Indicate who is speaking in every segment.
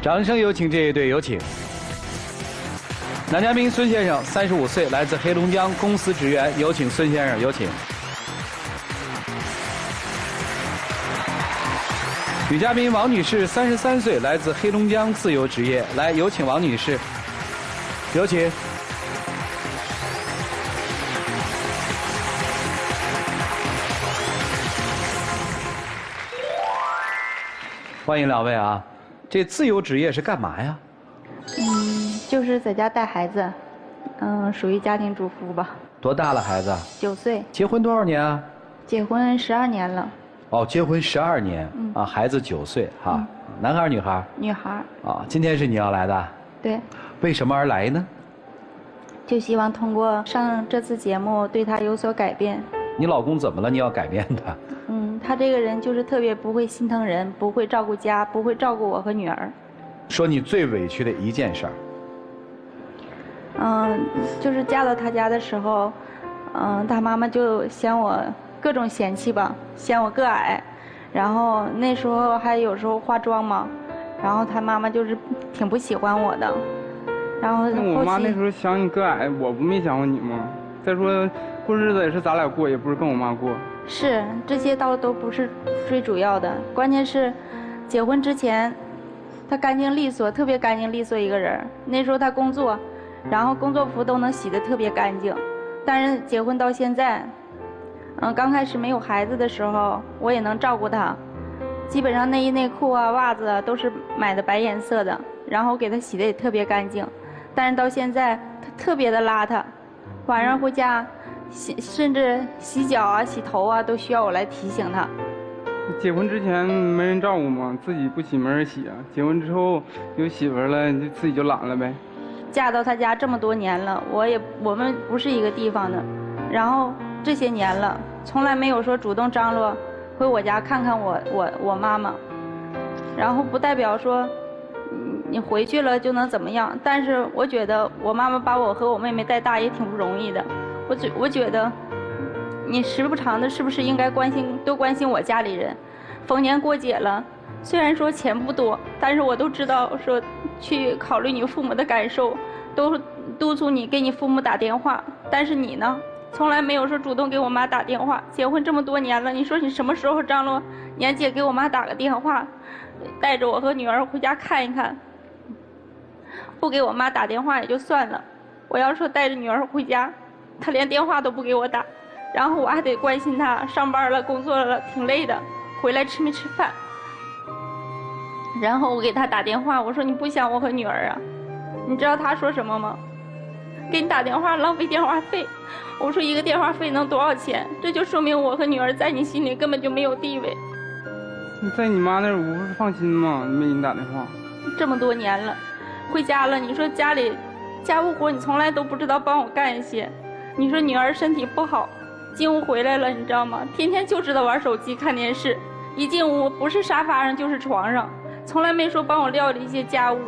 Speaker 1: 掌声有请这一对，有请。男嘉宾孙先生，35岁，来自黑龙江，公司职员，有请孙先生，有请。女嘉宾王女士，33岁，来自黑龙江，自由职业，来，有请王女士，有请。欢迎两位啊！这自由职业是干嘛呀？
Speaker 2: 就是在家带孩子，属于家庭主妇吧。
Speaker 1: 多大了孩子
Speaker 2: ？9岁。
Speaker 1: 结婚多少年啊？
Speaker 2: 结婚12年了。
Speaker 1: 哦，结婚12年，啊，孩子9岁哈，男孩女孩？女孩。啊，今天是你要来的？
Speaker 2: 对。
Speaker 1: 为什么而来呢？
Speaker 2: 就希望通过上这次节目对他有所改变。
Speaker 1: 你老公怎么了？你要改变他？
Speaker 2: 他这个人就是特别不会心疼人，不会照顾家，不会照顾我和女儿。
Speaker 1: 说你最委屈的一件事
Speaker 2: 儿。就是嫁到他家的时候，他妈妈就嫌我各种嫌弃吧，嫌我个矮，然后那时候还有时候化妆嘛，然后他妈妈就是挺不喜欢我的。然后
Speaker 3: 那我妈那时候想你个矮，我不没想过你吗？再说过日子也是咱俩过，也不是跟我妈过。
Speaker 2: 是，这些倒都不是最主要的，关键是结婚之前他干净利索，特别干净利索一个人。那时候他工作，然后工作服都能洗得特别干净。但是结婚到现在，刚开始没有孩子的时候，我也能照顾他，基本上内衣内裤啊、袜子啊都是买的白颜色的，然后给他洗得也特别干净。但是到现在他特别的邋遢，晚上回家甚至洗脚啊、洗头啊都需要我来提醒他。
Speaker 3: 结婚之前没人照顾嘛，自己不洗没人洗啊。结婚之后有媳妇了，就自己就懒了呗。
Speaker 2: 嫁到他家这么多年了，我们不是一个地方的，然后这些年了，从来没有说主动张罗回我家看看我妈妈，然后不代表说你回去了就能怎么样，但是我觉得我妈妈把我和我妹妹带大也挺不容易的。我觉得，你时不常的是不是应该多关心我家里人？逢年过节了，虽然说钱不多，但是我都知道说去考虑你父母的感受，都督促你给你父母打电话。但是你呢，从来没有说主动给我妈打电话。结婚这么多年了，你说你什么时候张罗年节给我妈打个电话，带着我和女儿回家看一看？不给我妈打电话也就算了，我要说带着女儿回家，他连电话都不给我打，然后我还得关心他上班了工作了挺累的，回来吃没吃饭。然后我给他打电话，我说你不想我和女儿啊？你知道他说什么吗？给你打电话浪费电话费。我说一个电话费能多少钱？这就说明我和女儿在你心里根本就没有地位。
Speaker 3: 你在你妈那儿我不是放心吗？没给你打电话。
Speaker 2: 这么多年了，回家了，你说家里家务活你从来都不知道帮我干一些。你说女儿身体不好，进屋回来了，你知道吗？天天就知道玩手机看电视，一进屋不是沙发上就是床上，从来没说帮我料理一些家务。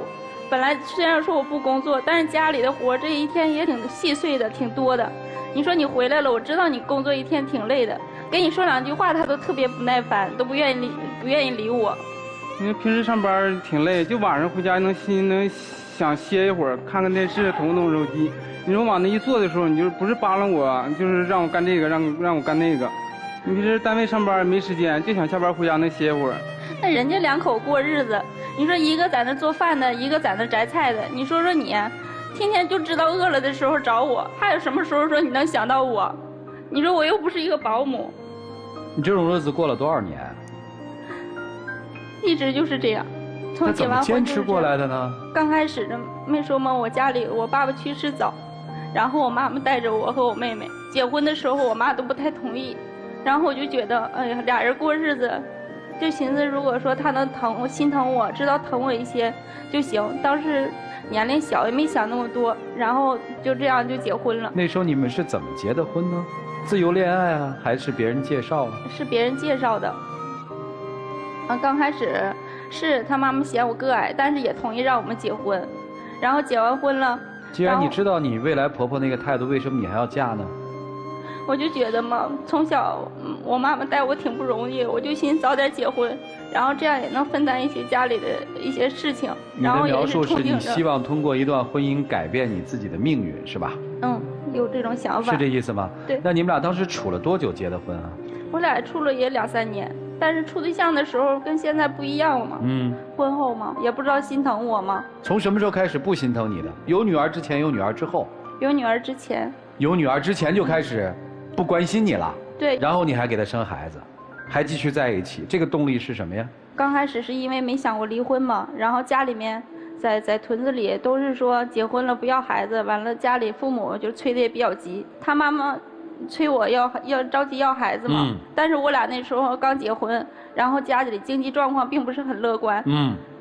Speaker 2: 本来虽然说我不工作，但是家里的活这一天也挺细碎的，挺多的。你说你回来了，我知道你工作一天挺累的，跟你说两句话他都特别不耐烦，都不愿意理我。
Speaker 3: 因为平时上班挺累，就晚上回家能想歇一会儿，看看电视，捅捅手机。你说往那一坐的时候，你就不是扒拉我，就是让我干这个，让我干那个。你平时单位上班没时间，就想下班回家能歇一会儿。
Speaker 2: 那人家两口过日子，你说一个在那做饭的，一个在那摘菜的，你说你，天天就知道饿了的时候找我，还有什么时候说你能想到我？你说我又不是一个保姆。
Speaker 1: 你这种日子过了多少年？
Speaker 2: 一直就是这样，从结完婚
Speaker 1: 坚持过来的呢？
Speaker 2: 刚开始呢，没说嘛，我家里我爸爸去世早，然后我妈妈带着我和我妹妹，结婚的时候我妈都不太同意，然后我就觉得，哎呀，俩人过日子，就寻思如果说他能心疼我，知道疼我一些就行。当时年龄小，也没想那么多，然后就这样就结婚了。
Speaker 1: 那时候你们是怎么结的婚呢？自由恋爱啊，还是别人介绍啊？
Speaker 2: 是别人介绍的。刚开始是他妈妈嫌我个矮，但是也同意让我们结婚。然后结完婚了，
Speaker 1: 既然你知道你未来婆婆那个态度，为什么你还要嫁呢？
Speaker 2: 我就觉得嘛，从小我妈妈带我挺不容易，我就寻早点结婚，然后这样也能分担一些家里的一些事情。
Speaker 1: 你的描述是你希
Speaker 2: 望
Speaker 1: 望通过一段婚姻改变你自己的命运，是吧？
Speaker 2: 嗯，有这种想法。
Speaker 1: 是这意思吗？
Speaker 2: 对。
Speaker 1: 那你们俩当时处了多久结的婚啊？
Speaker 2: 我俩处了也2、3年，但是处对象的时候跟现在不一样了嘛。婚后嘛，也不知道心疼我嘛。
Speaker 1: 从什么时候开始不心疼你的？有女儿之前，有女儿之后？
Speaker 2: 有女儿之前。
Speaker 1: 有女儿之前就开始不关心你了。
Speaker 2: 对。
Speaker 1: 然后你还给她生孩子，还继续在一起，这个动力是什么呀？
Speaker 2: 刚开始是因为没想过离婚嘛，然后家里面在屯子里都是说结婚了不要孩子，完了家里父母就催得也比较急，他妈妈催我要着急要孩子嘛。但是我俩那时候刚结婚，然后家里经济状况并不是很乐观。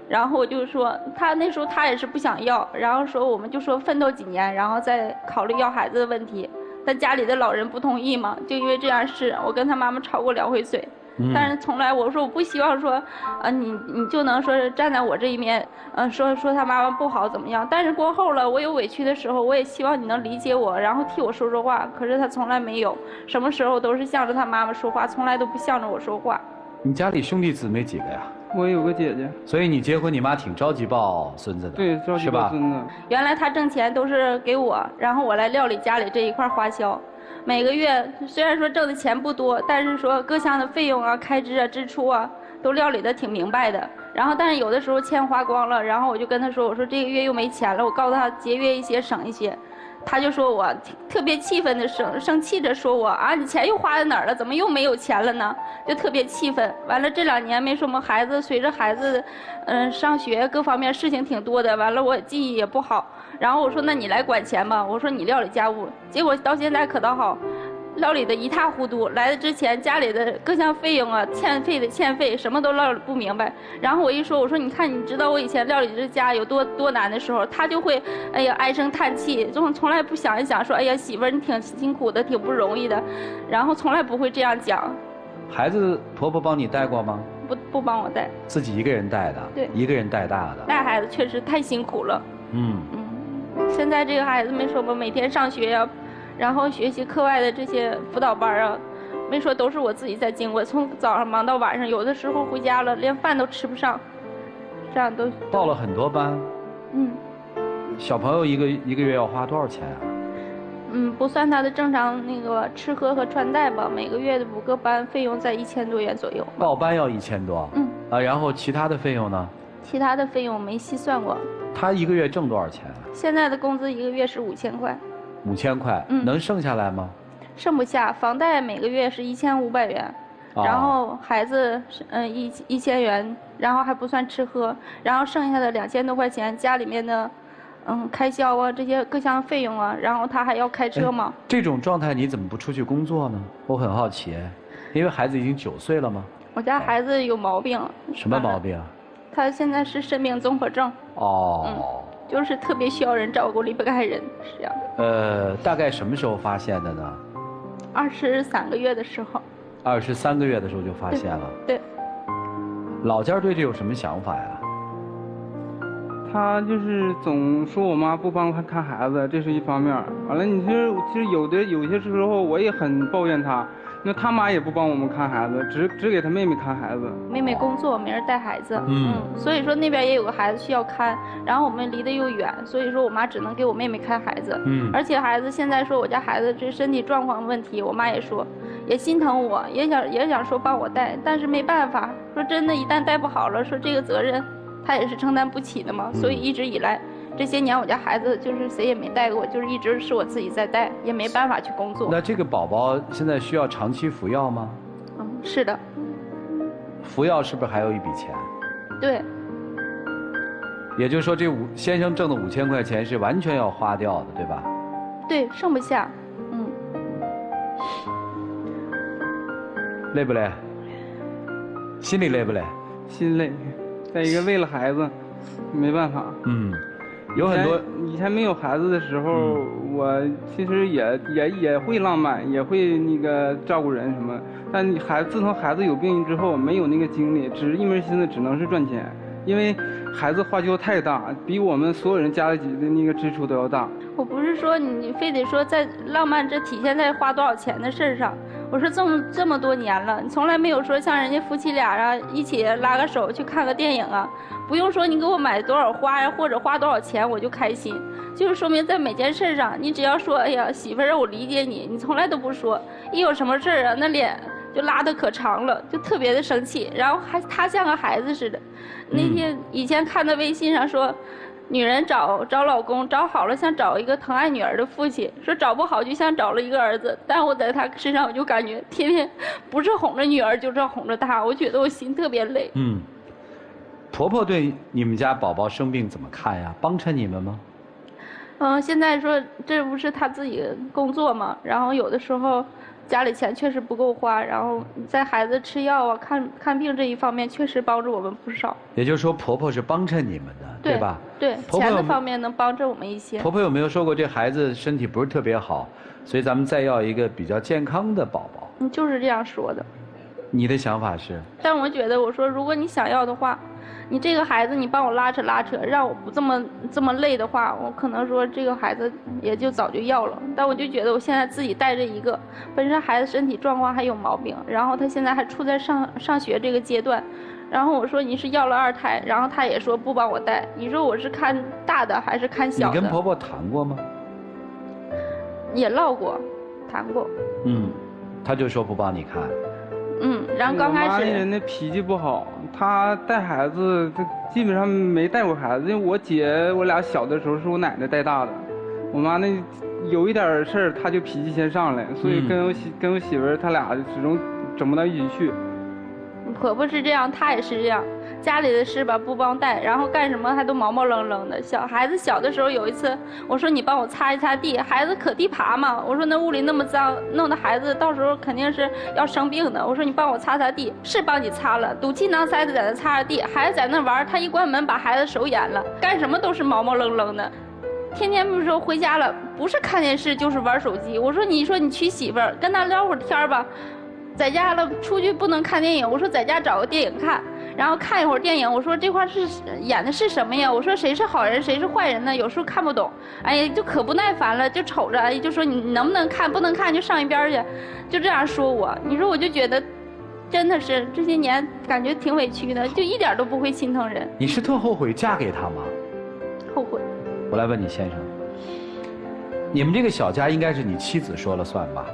Speaker 2: 然后我就说他那时候他也是不想要，然后说我们就说奋斗几年，然后再考虑要孩子的问题。但家里的老人不同意嘛，就因为这样事，我跟他妈妈吵过2回嘴。但是从来我说我不希望说，你就能说是站在我这一面，说他妈妈不好怎么样。但是过后了，我有委屈的时候，我也希望你能理解我，然后替我说说话。可是他从来没有，什么时候都是向着他妈妈说话，从来都不向着我说话。
Speaker 1: 你家里兄弟姊妹几个呀？
Speaker 3: 我有个姐姐。所
Speaker 1: 以你结婚，你妈挺着急抱孙子的。
Speaker 3: 对，着急抱孙子。
Speaker 2: 原来她挣钱都是给我，然后我来料理家里这一块花销。每个月虽然说挣的钱不多，但是说各项的费用啊、开支啊、支出啊，都料理的挺明白的。然后，但是有的时候钱花光了，然后我就跟他说：“我说这个月又没钱了。”我告诉他节约一些，省一些。他就说我特别气愤的生气着说我啊，你钱又花在哪儿了？怎么又没有钱了呢？就特别气愤。完了这2年没什么孩子，随着孩子上学各方面事情挺多的，完了我记忆也不好。然后我说那你来管钱吧，我说你料理家务。结果到现在可倒好，料理的一塌糊涂。来的之前家里的各项费用啊、欠费什么都料理不明白。然后我一说，我说你看你知道我以前料理这家有多难的时候，他就会哎呀唉声叹气，从来不想一想说哎呀媳妇儿你挺辛苦的，挺不容易的，然后从来不会这样讲。
Speaker 1: 孩子婆婆帮你带过吗？
Speaker 2: 不帮我带，
Speaker 1: 自己一个人带的。对，一个人带大的。
Speaker 2: 带孩子确实太辛苦了。现在这个孩子没说吧，每天上学呀，然后学习课外的这些辅导班啊，没说都是我自己在经过，从早上忙到晚上，有的时候回家了连饭都吃不上，这样都
Speaker 1: 报了很多班。小朋友一个月要花多少钱啊？
Speaker 2: 不算他的正常那个吃喝和穿戴吧，每个月的5个班费用在1000多元左右。
Speaker 1: 报班要1000多。然后其他的费用呢？
Speaker 2: 其他的费用我没细算过。
Speaker 1: 他一个月挣多少钱啊？
Speaker 2: 现在的工资一个月是5000块。
Speaker 1: 5000块，能剩下来吗？
Speaker 2: 剩不下，房贷每个月是1500元，然后孩子是1000元，然后还不算吃喝，然后剩下的2000多块钱，家里面的开销啊这些各项费用啊，然后他还要开车嘛。
Speaker 1: 这种状态你怎么不出去工作呢？我很好奇，因为孩子已经9岁了吗？
Speaker 2: 我家孩子有毛病。
Speaker 1: 什么毛病啊？
Speaker 2: 他现在是肾病综合症。就是特别需要人照顾，离不开人，是这样的。
Speaker 1: 大概什么时候发现的呢
Speaker 2: ？23个月的时候。
Speaker 1: 23个月的时候就发现了。
Speaker 2: 对。
Speaker 1: 老家对这有什么想法呀？
Speaker 3: 他就是总说我妈不帮他看孩子，这是一方面。完了，其实有些时候我也很抱怨他。那他妈也不帮我们看孩子，只给他妹妹看孩子。
Speaker 2: 妹妹工作没人带孩子，所以说那边也有个孩子需要看，然后我们离得又远，所以说我妈只能给我妹妹看孩子。而且孩子现在说我家孩子这身体状况问题，我妈也说，也心疼我，也想说帮我带，但是没办法，说真的，一旦带不好了，说这个责任她也是承担不起的嘛，所以一直以来。这些年我家孩子就是谁也没带过，就是一直是我自己在带，也没办法去工作。
Speaker 1: 那这个宝宝现在需要长期服药吗？
Speaker 2: 是的。
Speaker 1: 服药是不是还有一笔钱？
Speaker 2: 对。
Speaker 1: 也就是说，这先生挣的5000块钱是完全要花掉的，对吧？
Speaker 2: 对，剩不下。
Speaker 1: 累不累？心里累不累？
Speaker 3: 心累。再一个，为了孩子，没办法。
Speaker 1: 有很多
Speaker 3: 以前没有孩子的时候，我其实也会浪漫，也会那个照顾人什么。但自从孩子有病之后，没有那个精力，只是一门心思只能是赚钱。因为孩子花销太大，比我们所有人加起的那个支出都要大。
Speaker 2: 我不是说你非得说在浪漫这体现在花多少钱的事儿上，我说这么多年了，你从来没有说像人家夫妻俩啊一起拉个手去看个电影啊，不用说你给我买多少花呀，或者花多少钱我就开心，就是说明在每件事上，你只要说哎呀媳妇儿我理解你，你从来都不说，一有什么事儿啊那脸就拉得可长了，就特别的生气，然后他像个孩子似的。那天以前看到微信上说。女人找老公，找好了像找一个疼爱女儿的父亲，说找不好就像找了一个儿子。但我在他身上，我就感觉天天不是哄着女儿，就是哄着他，我觉得我心特别累。
Speaker 1: 婆婆对你们家宝宝生病怎么看呀？帮衬你们吗？
Speaker 2: 现在说这不是他自己工作嘛，然后有的时候家里钱确实不够花，然后在孩子吃药啊、看病这一方面确实帮助我们不少。
Speaker 1: 也就是说，婆婆是帮衬你们的，对吧？
Speaker 2: 对，钱的方面能帮着我们一些。
Speaker 1: 婆婆有没有说过这孩子身体不是特别好，所以咱们再要一个比较健康的宝宝？
Speaker 2: 就是这样说的。
Speaker 1: 你的想法是？
Speaker 2: 但我觉得，我说如果你想要的话，你这个孩子你帮我拉扯，让我不这么累的话，我可能说这个孩子也就早就要了。但我就觉得我现在自己带着一个，本身孩子身体状况还有毛病，然后他现在还处在上学这个阶段。然后我说你是要了2胎，然后他也说不帮我带。你说我是看大的还是看小的？
Speaker 1: 你跟婆婆谈过吗？
Speaker 2: 也唠过，谈过。
Speaker 1: 他就说不帮你看。
Speaker 2: 然后刚开始。
Speaker 3: 我妈人的脾气不好，她带孩子，她基本上没带过孩子。因为我俩小的时候是我奶奶带大的，我妈那有一点事儿，她就脾气先上来，所以跟我媳妇儿，她俩始终整不到一起去。
Speaker 2: 婆婆是这样，她也是这样，家里的事吧不帮带，然后干什么还都毛毛愣愣的。孩子小的时候有一次，我说你帮我擦一擦地，孩子可地爬嘛，我说那屋里那么脏，弄得孩子到时候肯定是要生病的。我说你帮我擦擦地，是帮你擦了，赌气囊塞的在那擦着地，孩子在那玩，他一关门把孩子手淹了，干什么都是毛毛愣愣的。天天不是说回家了，不是看电视就是玩手机。我说你娶媳妇儿，跟他聊会儿天吧。在家了，出去不能看电影。我说在家找个电影看，然后看一会儿电影。我说这块是演的是什么呀？我说谁是好人，谁是坏人呢？有时候看不懂，哎呀，就可不耐烦了，就瞅着，就说你能不能看，不能看就上一边去，就这样说我。你说我就觉得，真的是这些年感觉挺委屈的，就一点都不会心疼人。
Speaker 1: 你是特后悔嫁给他吗？
Speaker 2: 后悔。
Speaker 1: 我来问你先生，你们这个小家应该是你妻子说了算吧？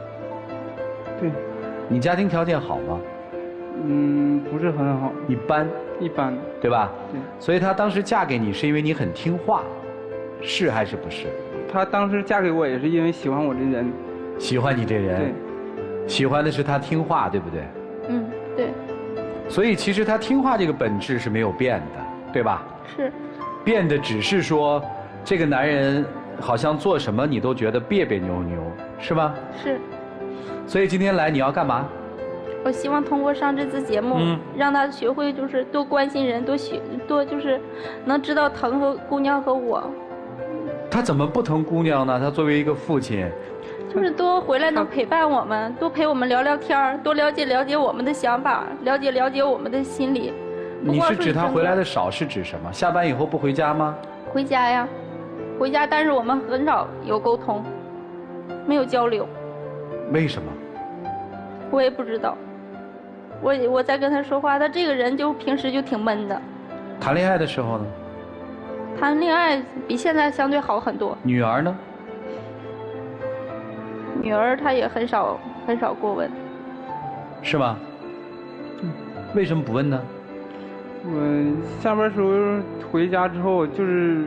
Speaker 3: 对。
Speaker 1: 你家庭条件好吗？
Speaker 3: 不是很好，
Speaker 1: 一般，对吧？
Speaker 3: 对。
Speaker 1: 所以她当时嫁给你是因为你很听话，是还是不是？
Speaker 3: 她当时嫁给我也是因为喜欢我这人。
Speaker 1: 喜欢你这人。
Speaker 3: 对。
Speaker 1: 喜欢的是她听话，对不对？
Speaker 2: 对。
Speaker 1: 所以其实她听话这个本质是没有变的，对吧？
Speaker 2: 是。
Speaker 1: 变的只是说，这个男人好像做什么你都觉得别别扭扭，是吧？
Speaker 2: 是。
Speaker 1: 所以今天来你要干嘛？
Speaker 2: 我希望通过上这次节目，让他学会就是多关心人，多就是能知道疼和姑娘和我。
Speaker 3: 他
Speaker 1: 怎么不疼姑娘呢？他作为一个父亲，
Speaker 2: 就是多回来能陪伴我们，多陪我们聊聊天，多了解我们的想法，了解我们的心理。
Speaker 1: 你是指他回来的少是指什么？下班以后不回家吗？
Speaker 2: 回家呀，回家，但是我们很少有沟通，没有交流。
Speaker 1: 为什么？
Speaker 2: 我也不知道。我在跟他说话，他这个人就平时就挺闷的。
Speaker 1: 谈恋爱的时候呢？
Speaker 2: 谈恋爱比现在相对好很多。
Speaker 1: 女儿呢？
Speaker 2: 女儿她也很少过问。
Speaker 1: 是吗？为什么不问呢？
Speaker 3: 我下班时候回家之后就是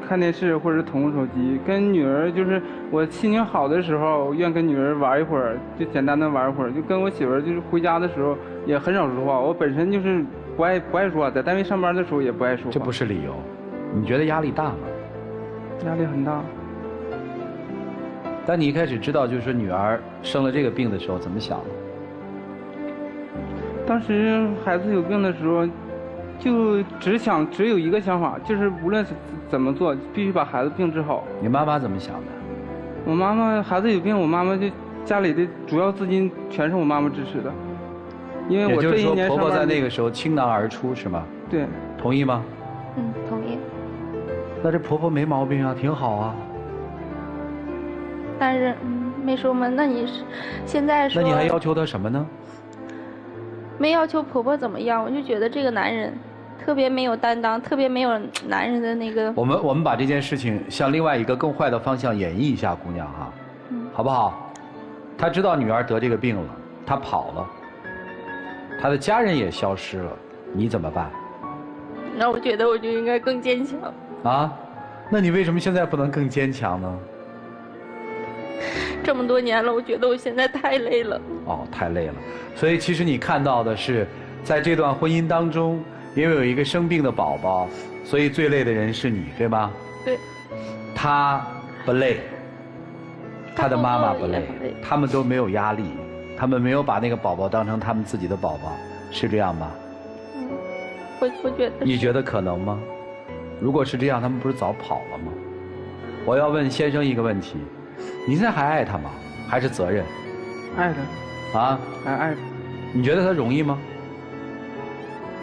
Speaker 3: 看电视或者捅手机，跟女儿就是我心情好的时候，愿跟女儿玩一会儿，就简单的玩一会儿。就跟我媳妇儿就是回家的时候也很少说话。我本身就是不爱说话，在单位上班的时候也不爱说话。
Speaker 1: 这不是理由。你觉得压力大吗？
Speaker 3: 压力很大。
Speaker 1: 当你一开始知道就是说女儿生了这个病的时候，怎么想的？
Speaker 3: 当时孩子有病的时候，就只有一个想法，就是无论怎么做，必须把孩子病治好。
Speaker 1: 你妈妈怎么想的？
Speaker 3: 我妈妈孩子有病，我妈妈就家里的主要资金全是我妈妈支持的，因为我这一年上班。
Speaker 1: 也就是说，婆婆在那个时候倾囊而出，是吗？
Speaker 3: 对。
Speaker 1: 同意吗？
Speaker 2: 同意。
Speaker 1: 那这婆婆没毛病啊，挺好啊。
Speaker 2: 但是没说嘛，那你是现在说？
Speaker 1: 那你还要求她什么呢？
Speaker 2: 没要求婆婆怎么样，我就觉得这个男人特别没有担当，特别没有男人的那个。
Speaker 1: 我们把这件事情向另外一个更坏的方向演绎一下，姑娘哈，好不好？他知道女儿得这个病了，他跑了，他的家人也消失了，你怎么办？
Speaker 2: 那我觉得我就应该更坚强。
Speaker 1: 啊？那你为什么现在不能更坚强呢？
Speaker 2: 这么多年了，我觉得我现在太累了。
Speaker 1: 哦，太累了。所以其实你看到的是，在这段婚姻当中，因为有一个生病的宝宝，所以最累的人是你，对吗？
Speaker 2: 对。
Speaker 1: 他不累，他的妈妈不累，他们都没有压力，他们没有把那个宝宝当成他们自己的宝宝，是这样吧？
Speaker 2: 我觉得。
Speaker 1: 你觉得可能吗？如果是这样，他们不是早跑了吗？我要问先生一个问题：你现在还爱他吗？还是责任？
Speaker 3: 爱他。
Speaker 1: 啊？
Speaker 3: 还爱他。
Speaker 1: 你觉得他容易吗？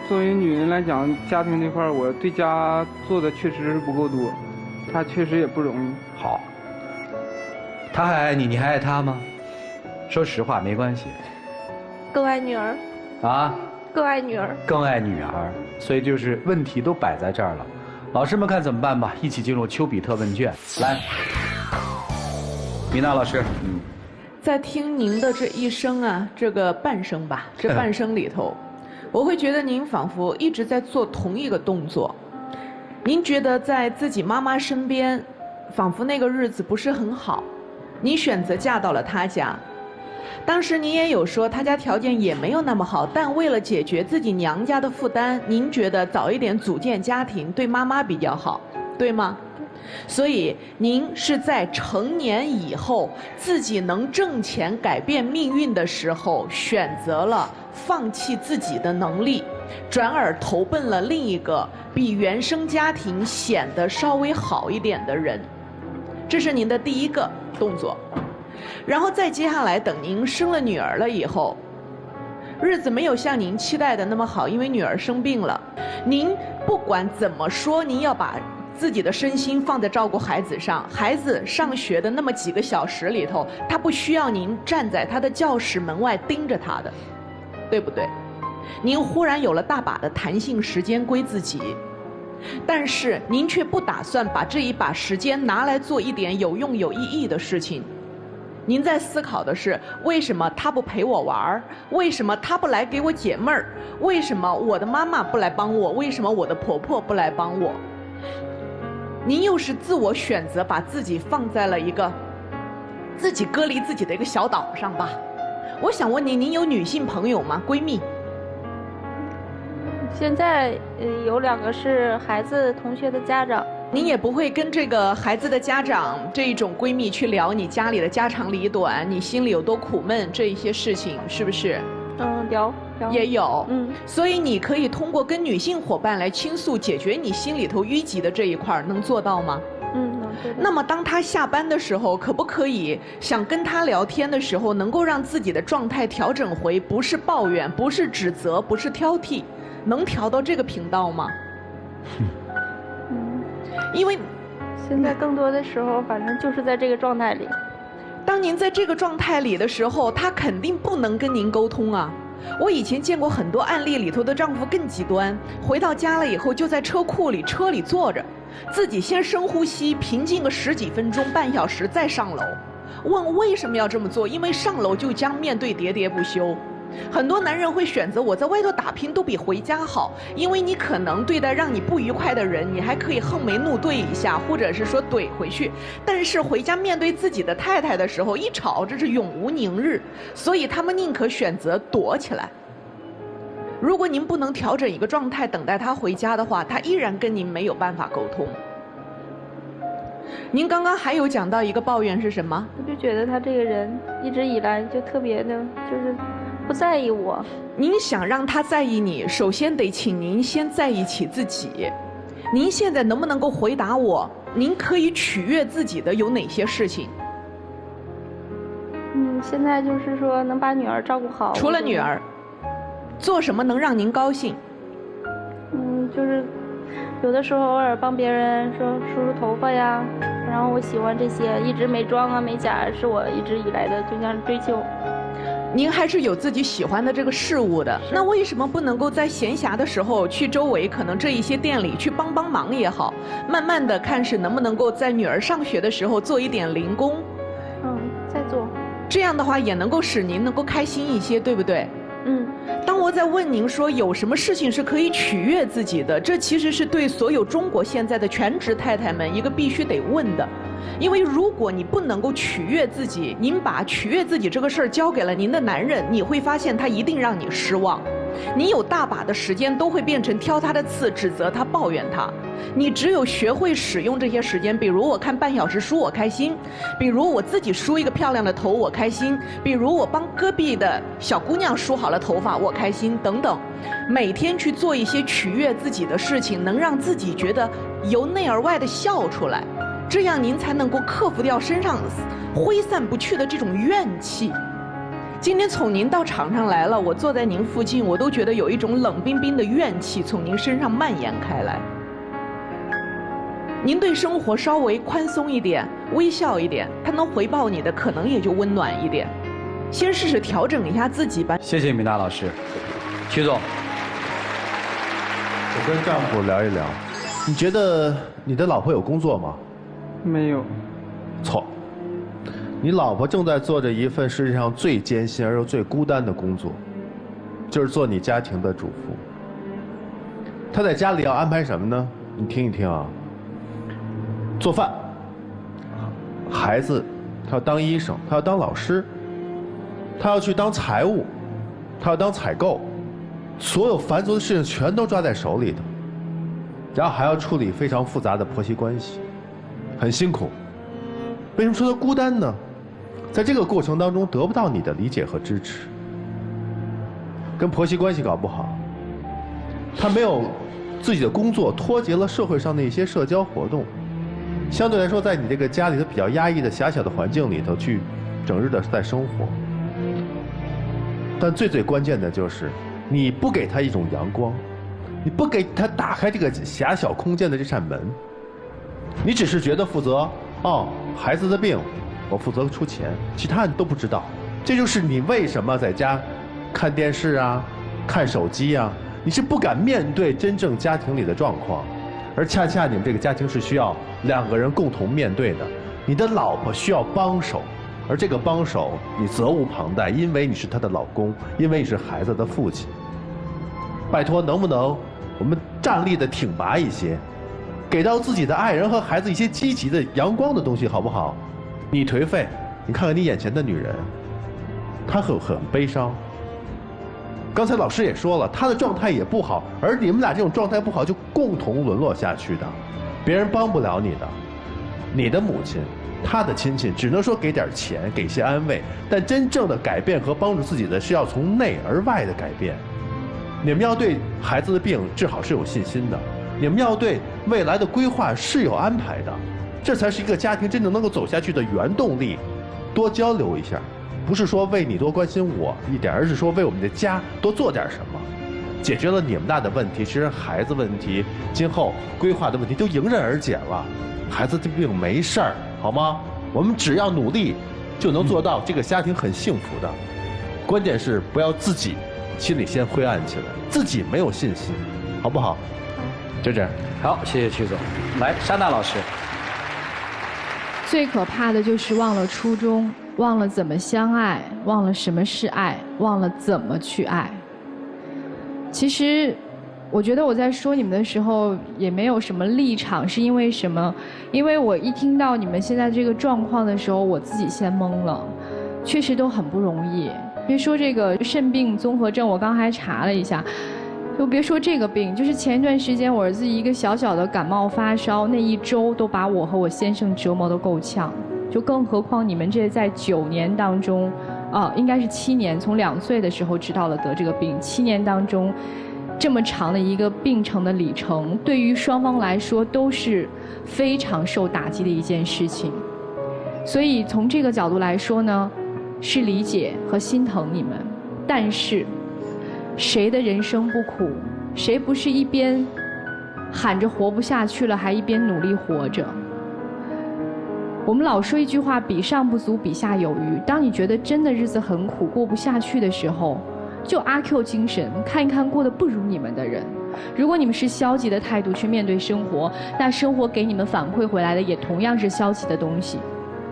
Speaker 3: 作为女人来讲，家庭这块我对家做的确实是不够多，她确实也不容易。
Speaker 1: 好。他还爱你，你还爱他吗？说实话，没关系。
Speaker 2: 更爱女儿。
Speaker 1: 啊？
Speaker 2: 更爱女儿。
Speaker 1: 更爱女儿，所以就是问题都摆在这儿了。老师们看怎么办吧？一起进入丘比特问卷，来，米娜老师，
Speaker 4: 在听您的这一生啊，这个半生吧，这半生里头，我会觉得您仿佛一直在做同一个动作。您觉得在自己妈妈身边，仿佛那个日子不是很好，您选择嫁到了她家。当时您也有说，她家条件也没有那么好，但为了解决自己娘家的负担，您觉得早一点组建家庭对妈妈比较好，对吗？所以您是在成年以后，自己能挣钱改变命运的时候，选择了放弃自己的能力，转而投奔了另一个比原生家庭显得稍微好一点的人。这是您的第一个动作。然后再接下来，等您生了女儿了以后，日子没有像您期待的那么好，因为女儿生病了。您不管怎么说，您要把自己的身心放在照顾孩子上。孩子上学的那么几个小时里头，他不需要您站在他的教室门外盯着他的，对不对？您忽然有了大把的弹性时间归自己，但是您却不打算把这一把时间拿来做一点有用有意义的事情。您在思考的是，为什么他不陪我玩儿？为什么他不来给我解闷儿？为什么我的妈妈不来帮我？为什么我的婆婆不来帮我？您又是自我选择，把自己放在了一个自己隔离自己的一个小岛上吧。我想问您，您有女性朋友吗？闺蜜？
Speaker 2: 现在有2个是孩子同学的家长。
Speaker 4: 您也不会跟这个孩子的家长这一种闺蜜去聊你家里的家长里短，你心里有多苦闷这一些事情，是不是？
Speaker 2: 聊
Speaker 4: 也有。所以你可以通过跟女性伙伴来倾诉，解决你心里头淤积的这一块，能做到吗？
Speaker 2: 能做到。
Speaker 4: 那么当他下班的时候，可不可以想跟他聊天的时候，能够让自己的状态调整回，不是抱怨，不是指责，不是挑剔，能调到这个频道吗？因为
Speaker 2: 现在更多的时候，反正就是在这个状态里。
Speaker 4: 当您在这个状态里的时候，他肯定不能跟您沟通啊。我以前见过很多案例里头的丈夫更极端，回到家了以后就在车里坐着，自己先深呼吸，平静个10几分钟、半小时，再上楼。问为什么要这么做？因为上楼就将面对喋喋不休。很多男人会选择我在外头打拼都比回家好，因为你可能对待让你不愉快的人，你还可以横眉怒对一下，或者是说怼回去。但是回家面对自己的太太的时候，一吵这是永无宁日，所以他们宁可选择躲起来。如果您不能调整一个状态，等待他回家的话，他依然跟您没有办法沟通。您刚刚还有讲到一个抱怨是什么？
Speaker 2: 我就觉得他这个人一直以来就特别的，就是不在意我。
Speaker 4: 您想让他在意你，首先得请您先在意起自己。您现在能不能够回答我？您可以取悦自己的有哪些事情？
Speaker 2: 现在就是说能把女儿照顾好。
Speaker 4: 除了女儿，做什么能让您高兴？
Speaker 2: 就是有的时候偶尔帮别人说梳梳头发呀，然后我喜欢这些，一直美妆啊、美甲是我一直以来的就像追求。
Speaker 4: 您还是有自己喜欢的这个事物的，那为什么不能够在闲暇的时候去周围可能这一些店里去帮帮忙也好，慢慢的看是能不能够在女儿上学的时候做一点零工？
Speaker 2: 在做。
Speaker 4: 这样的话也能够使您能够开心一些，对不对？当我在问您说有什么事情是可以取悦自己的，这其实是对所有中国现在的全职太太们一个必须得问的。因为如果你不能够取悦自己，您把取悦自己这个事儿交给了您的男人，你会发现他一定让你失望。你有大把的时间都会变成挑他的刺、指责他、抱怨他。你只有学会使用这些时间，比如我看半小时书我开心，比如我自己梳一个漂亮的头我开心，比如我帮隔壁的小姑娘梳好了头发我开心等等。每天去做一些取悦自己的事情，能让自己觉得由内而外的笑出来，这样您才能够克服掉身上挥散不去的这种怨气。今天从您到场上来了，我坐在您附近，我都觉得有一种冷冰冰的怨气从您身上蔓延开来。您对生活稍微宽松一点，微笑一点，它能回报你的可能也就温暖一点。先试试调整一下自己吧。
Speaker 1: 谢谢米娜老师。曲总，
Speaker 5: 我跟丈夫聊一聊，你觉得你的老婆有工作吗？
Speaker 3: 没有。
Speaker 5: 错。你老婆正在做着一份世界上最艰辛而又最孤单的工作，就是做你家庭的主妇。她在家里要安排什么呢？你听一听啊。做饭，孩子，她要当医生，她要当老师，她要去当财务，她要当采购，所有繁琐的事情全都抓在手里头，然后还要处理非常复杂的婆媳关系，很辛苦。为什么说她孤单呢？在这个过程当中得不到你的理解和支持，跟婆媳关系搞不好，她没有自己的工作，脱节了社会上的一些社交活动，相对来说在你这个家里头比较压抑的狭小的环境里头去整日的在生活。但最关键的就是你不给她一种阳光，你不给她打开这个狭小空间的这扇门，你只是觉得负责孩子的病我负责出钱，其他你都不知道。这就是你为什么在家看电视啊、看手机啊，你是不敢面对真正家庭里的状况，而恰恰你们这个家庭是需要两个人共同面对的。你的老婆需要帮手，而这个帮手你责无旁贷，因为你是她的老公，因为你是孩子的父亲。拜托，能不能我们站立的挺拔一些，给到自己的爱人和孩子一些积极的阳光的东西，好不好？你颓废，你看看你眼前的女人，她很悲伤。刚才老师也说了，她的状态也不好，而你们俩这种状态不好，就共同沦落下去的，别人帮不了你的。你的母亲，她的亲戚只能说给点钱，给些安慰，但真正的改变和帮助自己的是要从内而外的改变。你们要对孩子的病治好是有信心的，你们要对未来的规划是有安排的，这才是一个家庭真正能够走下去的原动力。多交流一下，不是说为你多关心我一点，而是说为我们的家多做点什么。解决了你们俩的问题，其实孩子问题、今后规划的问题都迎刃而解了。孩子的病没事儿，好吗？我们只要努力，就能做到这个家庭很幸福的。关键是不要自己心里先灰暗起来，自己没有信心，好不好？就这样。
Speaker 1: 好，谢谢曲总。来，莎娜老师。
Speaker 6: 最可怕的就是忘了初衷，忘了怎么相爱，忘了什么是爱，忘了怎么去爱。其实我觉得我在说你们的时候也没有什么立场，是因为什么？因为我一听到你们现在这个状况的时候，我自己先懵了。确实都很不容易，别说这个肾病综合症，我刚还查了一下，就别说这个病，就是前一段时间我儿子一个小小的感冒发烧，那一周都把我和我先生折磨得够呛，就更何况你们这在9年当中，应该是7年，从2岁的时候知道了得这个病，7年当中这么长的一个病程的里程，对于双方来说都是非常受打击的一件事情。所以从这个角度来说呢，是理解和心疼你们，但是谁的人生不苦？谁不是一边喊着活不下去了，还一边努力活着。我们老说一句话，比上不足，比下有余。当你觉得真的日子很苦，过不下去的时候，就阿 Q 精神，看一看过得不如你们的人。如果你们是消极的态度去面对生活，那生活给你们反馈回来的也同样是消极的东西。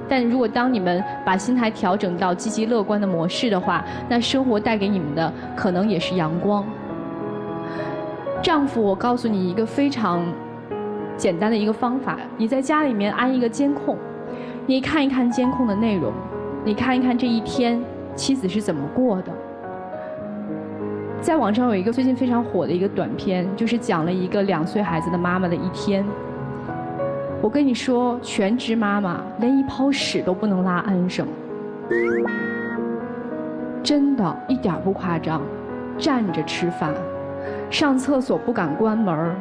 Speaker 6: 但如果当你们把心态调整到积极乐观的模式的话，那生活带给你们的可能也是阳光。丈夫，我告诉你一个非常简单的一个方法，你在家里面安一个监控，你看一看监控的内容，你看一看这一天妻子是怎么过的。在网上有一个最近非常火的一个短片，就是讲了一个2岁孩子的妈妈的一天。我跟你说，全职妈妈连一泡屎都不能拉安生，真的一点不夸张。站着吃饭，上厕所不敢关门，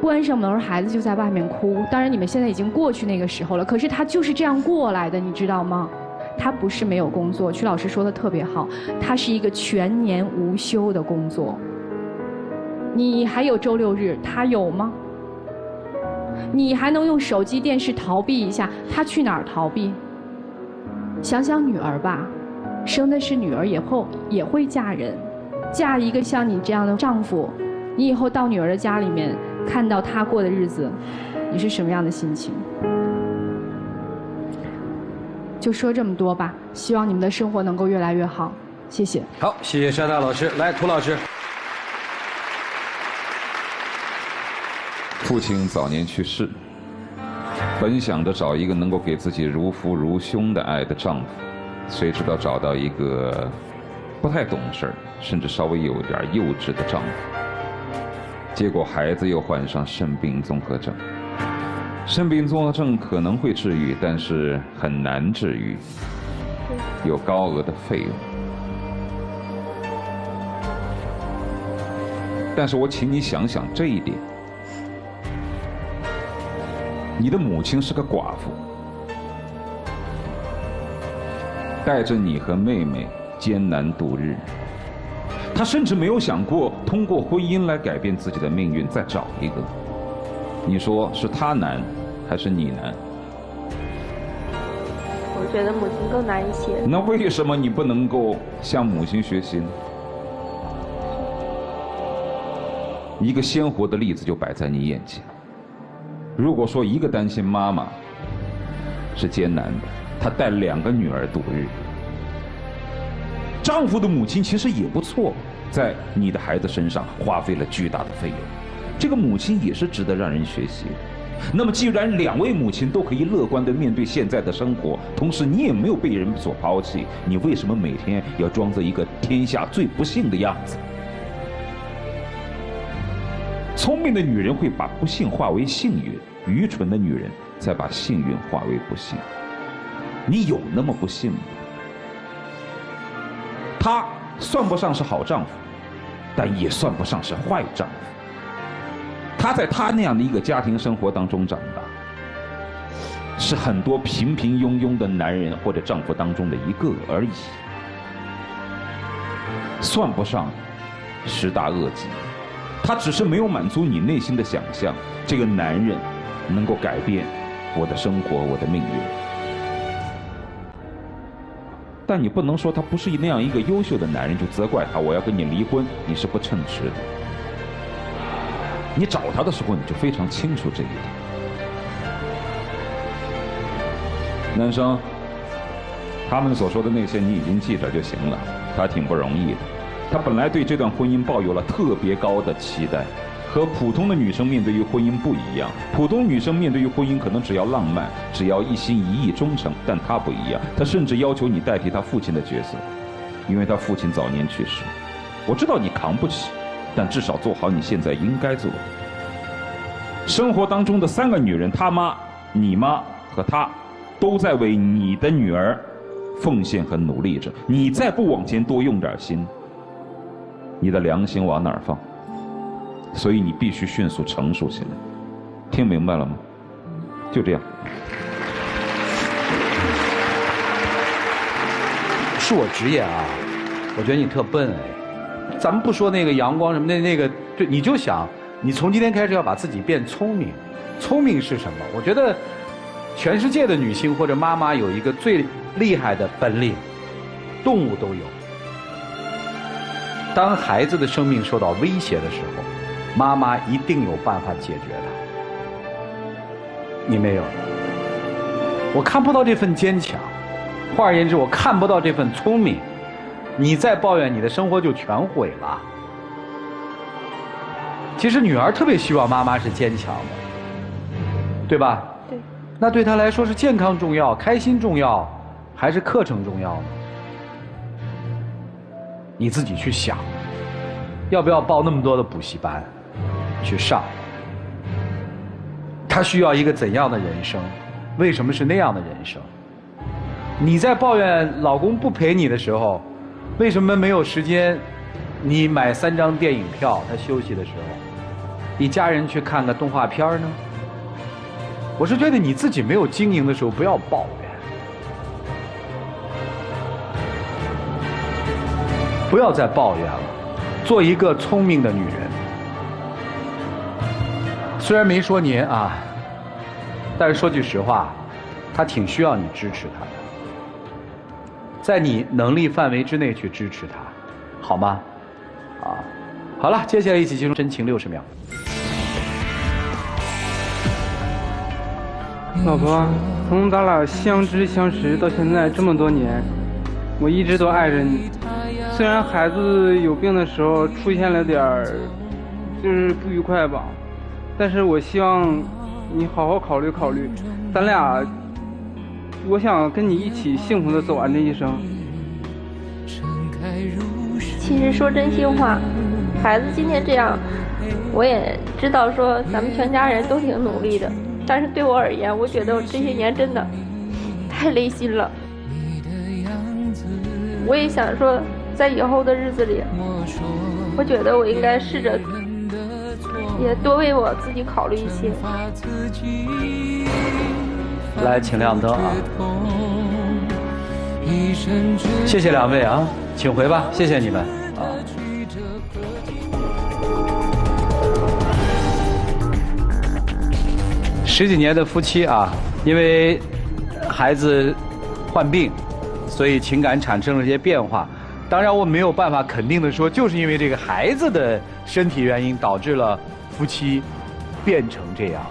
Speaker 6: 关上门孩子就在外面哭。当然你们现在已经过去那个时候了，可是他就是这样过来的，你知道吗？他不是没有工作，曲老师说的特别好，他是一个全年无休的工作。你还有周6日，他有吗？你还能用手机电视逃避一下，他去哪儿逃避？想想女儿吧，生的是女儿也会嫁人，嫁一个像你这样的丈夫，你以后到女儿的家里面看到她过的日子，你是什么样的心情？就说这么多吧，希望你们的生活能够越来越好，谢谢。
Speaker 1: 好，谢谢沙大老师。来，涂老师。
Speaker 7: 父亲早年去世，本想着找一个能够给自己如父如兄的爱的丈夫，谁知道找到一个不太懂事儿，甚至稍微有点幼稚的丈夫。结果孩子又患上肾病综合症。肾病综合症可能会治愈，但是很难治愈，有高额的费用。但是我请你想想这一点。你的母亲是个寡妇，带着你和妹妹艰难度日。她甚至没有想过通过婚姻来改变自己的命运，再找一个。你说是她难，还是你难？
Speaker 8: 我觉得母亲更难一些。
Speaker 7: 那为什么你不能够向母亲学习呢？一个鲜活的例子就摆在你眼前。如果说一个单亲妈妈是艰难的，她带2个女儿度日，丈夫的母亲其实也不错，在你的孩子身上花费了巨大的费用，这个母亲也是值得让人学习。那么既然2位母亲都可以乐观地面对现在的生活，同时你也没有被人所抛弃，你为什么每天要装作一个天下最不幸的样子？聪明的女人会把不幸化为幸运，愚蠢的女人才把幸运化为不幸。你有那么不幸吗？他算不上是好丈夫，但也算不上是坏丈夫。他在他那样的一个家庭生活当中长大，是很多平平庸庸的男人或者丈夫当中的一个而已，算不上10大恶极。他只是没有满足你内心的想象，这个男人能够改变我的生活，我的命运。但你不能说他不是那样一个优秀的男人就责怪他，我要跟你离婚，你是不称职的。你找他的时候你就非常清楚这一点。男生，他们所说的那些你已经记着就行了，他挺不容易的。他本来对这段婚姻抱有了特别高的期待，和普通的女生面对于婚姻不一样。普通女生面对于婚姻可能只要浪漫，只要一心一意忠诚，但她不一样，她甚至要求你代替她父亲的角色，因为她父亲早年去世。我知道你扛不起，但至少做好你现在应该做的。生活当中的3个女人，她妈、你妈和她，都在为你的女儿奉献和努力着。你再不往前多用点心，你的良心往哪儿放？所以你必须迅速成熟起来。听明白了吗？就这样。
Speaker 1: 恕我直言啊，我觉得你特笨哎。咱们不说那个阳光什么那个，对，你就想你从今天开始要把自己变聪明。聪明是什么？我觉得全世界的女性或者妈妈有一个最厉害的本领，动物都有。当孩子的生命受到威胁的时候，妈妈一定有办法解决它。你没有，我看不到这份坚强。换而言之，我看不到这份聪明。你再抱怨，你的生活就全毁了。其实女儿特别希望妈妈是坚强的，对吧？
Speaker 8: 对。
Speaker 1: 那对她来说是健康重要、开心重要，还是课程重要呢？你自己去想，要不要报那么多的补习班去上？她需要一个怎样的人生？为什么是那样的人生？你在抱怨老公不陪你的时候，为什么没有时间？你买3张电影票，他休息的时候，一家人去看个动画片呢？我是觉得你自己没有经营的时候，不要抱怨，不要再抱怨了，做一个聪明的女人。虽然没说您啊，但是说句实话，她挺需要你支持她的，在你能力范围之内去支持她，好吗？啊，好了，接下来一起进入真情60秒。
Speaker 3: 老婆，从咱俩相知相识到现在这么多年，我一直都爱着你。虽然孩子有病的时候出现了点儿就是不愉快吧，但是我希望你好好考虑考虑，咱俩，我想跟你一起幸福的走完这一生。
Speaker 8: 其实说真心话，孩子今天这样，我也知道说咱们全家人都挺努力的，但是对我而言，我觉得我这些年真的太累心了。我也想说，在以后的日子里，我觉得我应该试着也多为我自己考虑一些。
Speaker 1: 来，请亮灯啊！谢谢2位啊，请回吧，谢谢你们啊。10几年的夫妻啊，因为孩子患病，所以情感产生了一些变化。当然，我没有办法肯定的说，就是因为这个孩子的身体原因导致了夫妻变成这样。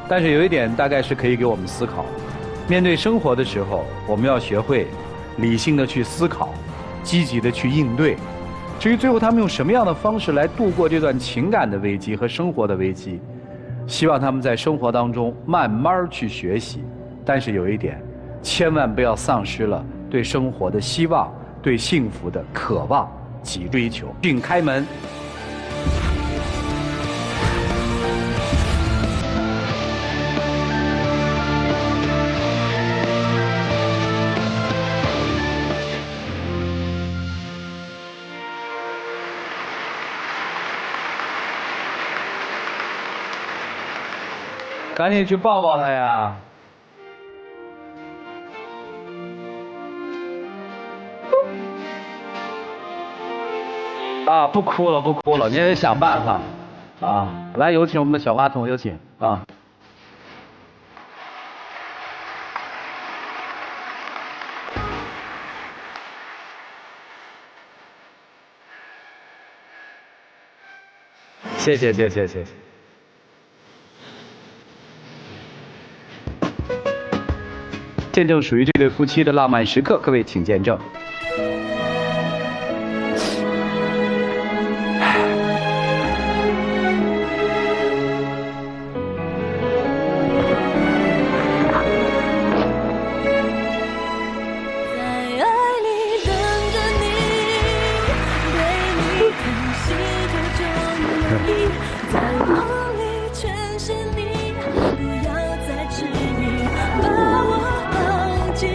Speaker 1: 但是有一点大概是可以给我们思考：面对生活的时候，我们要学会理性的去思考，积极的去应对。至于最后他们用什么样的方式来度过这段情感的危机和生活的危机，希望他们在生活当中慢慢去学习。但是有一点，千万不要丧失了对生活的希望，对幸福的渴望及追求。请开门。赶紧去抱抱他呀！啊，不哭了，不哭了，你也得想办法啊！来，有请我们的小花童，有请啊！谢谢，谢谢，谢谢。见证属于这对夫妻的浪漫时刻，各位请见证。
Speaker 9: 把我放进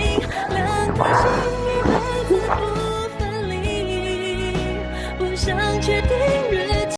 Speaker 9: 两个